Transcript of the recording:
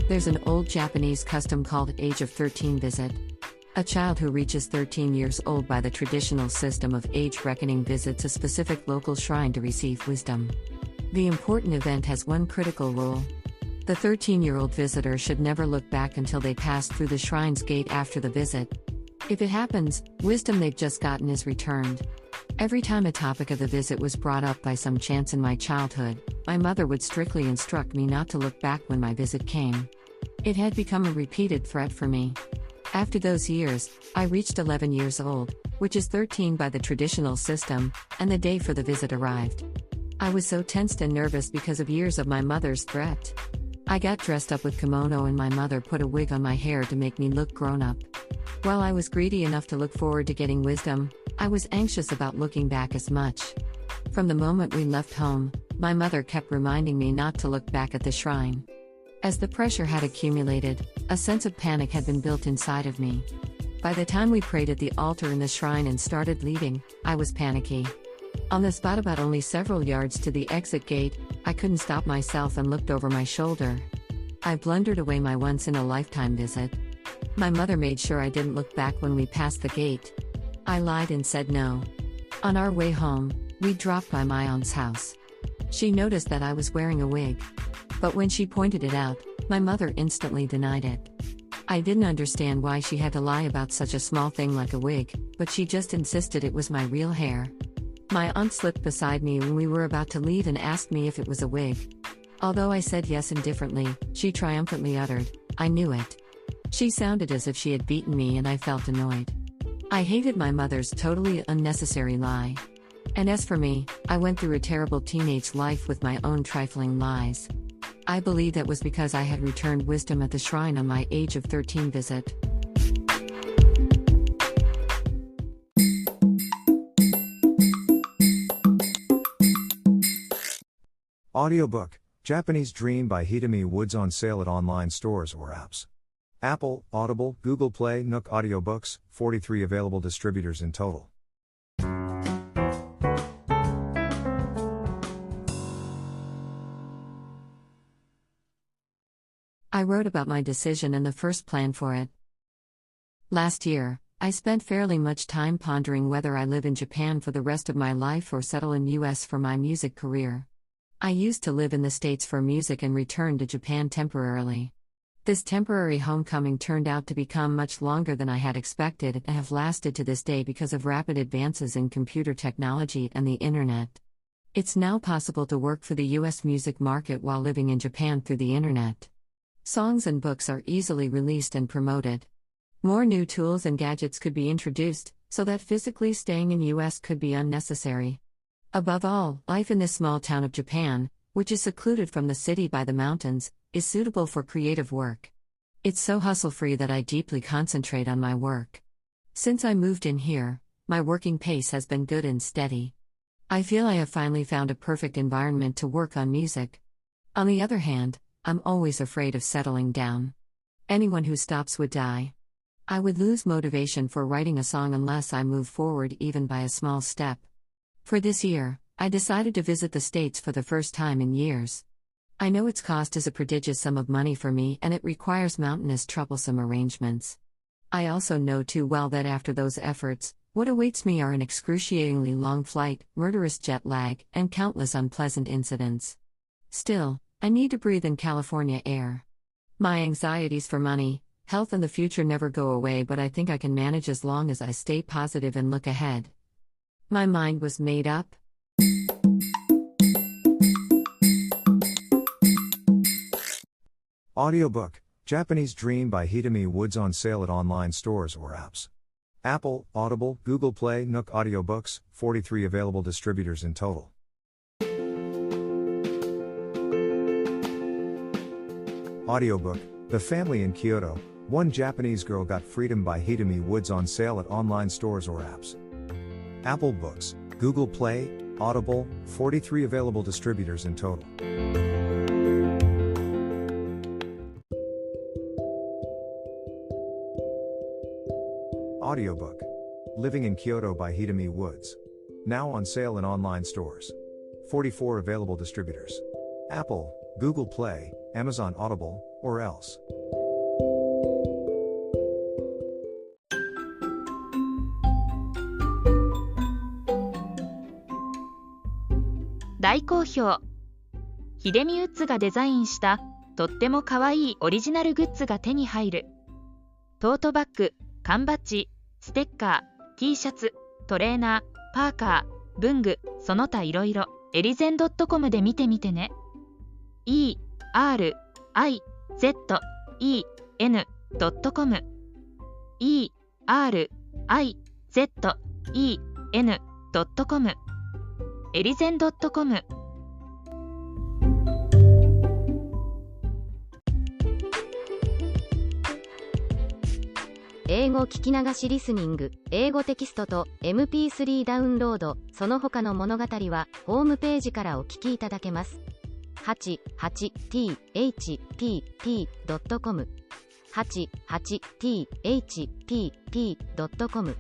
There's an old Japanese custom called Age of 13 visit. A child who reaches 13 years old by the traditional system of age reckoning visits a specific local shrine to receive wisdom. The important event has one critical rule. The 13-year-old visitor should never look back until they pass through the shrine's gate after the visit. If it happens, wisdom they've just gotten is returned. Every time a topic of the visit was brought up by some chance in my childhood, my mother would strictly instruct me not to look back when my visit came. It had become a repeated threat for me. After those years, I reached 11 years old, which is 13 by the traditional system, and the day for the visit arrived. I was so tensed and nervous because of years of my mother's threat. I got dressed up with kimono and my mother put a wig on my hair to make me look grown up. While I was greedy enough to look forward to getting wisdom, I was anxious about looking back as much. From the moment we left home, my mother kept reminding me not to look back at the shrine. As the pressure had accumulated, a sense of panic had been built inside of me. By the time we prayed at the altar in the shrine and started leaving, I was panicky. On the spot about only several yards to the exit gate, I couldn't stop myself and looked over my shoulder. I blundered away my once-in-a-lifetime visit. My mother made sure I didn't look back when we passed the gate. I lied and said no. On our way home, we dropped by my aunt's house. She noticed that I was wearing a wig. But when she pointed it out, my mother instantly denied it. I didn't understand why she had to lie about such a small thing like a wig, but she just insisted it was my real hair. My aunt slipped beside me when we were about to leave and asked me if it was a wig. Although I said yes indifferently, she triumphantly uttered, "I knew it." She sounded as if she had beaten me and I felt annoyed. I hated my mother's totally unnecessary lie. And as for me, I went through a terrible teenage life with my own trifling lies. I believe that was because I had returned wisdom at the shrine on my age of 13 visit. Audiobook, Japanese Dream by Hidemi Woods on sale at online stores or apps. Apple, Audible, Google Play, Nook Audiobooks, 43 available distributors in total. I wrote about my decision and the first plan for it. Last year, I spent fairly much time pondering whether I live in Japan for the rest of my life or settle in US for my music career. I used to live in the States for music and returned to Japan temporarily. This temporary homecoming turned out to become much longer than I had expected and have lasted to this day because of rapid advances in computer technology and the internet. It's now possible to work for the US music market while living in Japan through the internet. Songs and books are easily released and promoted. More new tools and gadgets could be introduced, so that physically staying in US could be unnecessary. Above all, life in this small town of Japan, which is secluded from the city by the mountains, is suitable for creative work. It's so hustle-free that I deeply concentrate on my work. Since I moved in here, my working pace has been good and steady. I feel I have finally found a perfect environment to work on music. On the other hand, I'm always afraid of settling down. Anyone who stops would die. I would lose motivation for writing a song unless I move forward even by a small step. For this year, I decided to visit the States for the first time in years. I know its cost is a prodigious sum of money for me and it requires mountainous troublesome arrangements. I also know too well that after those efforts, what awaits me are an excruciatingly long flight, murderous jet lag, and countless unpleasant incidents. Still, I need to breathe in California air. My anxieties for money, health and the future never go away, but I think I can manage as long as I stay positive and look ahead. My mind was made up. Audiobook, Japanese Dream by Hidemi Woods on sale at online stores or apps. Apple, Audible, Google Play, Nook Audiobooks, 43 available distributors in total. Audiobook, The Family in Kyoto, One Japanese Girl Got Freedom by Hidemi Woods on sale at online stores or apps. Apple Books, Google Play, Audible, 43 available distributors in total. Audiobook, Living in Kyoto by Hidemi Woods. Now on sale in online stores. 44 available distributors. Apple, Google Play, Amazon Audible, or else. 大好評。ヒデミウッズがデザインしたとってもかわいいオリジナルグッズが手に入る。トートバッグ、缶バッジ、ステッカー、T シャツ、トレーナー、パーカー、文具、その他いろいろ、エリゼン .com で見てみてね。ERIZEN.com ERIZEN.com エリゼン .com。 英語聞き流しリスニング、英語テキストと MP3 ダウンロード、その他の物語はホームページからお聞きいただけます。88thpp.com 88thpp.com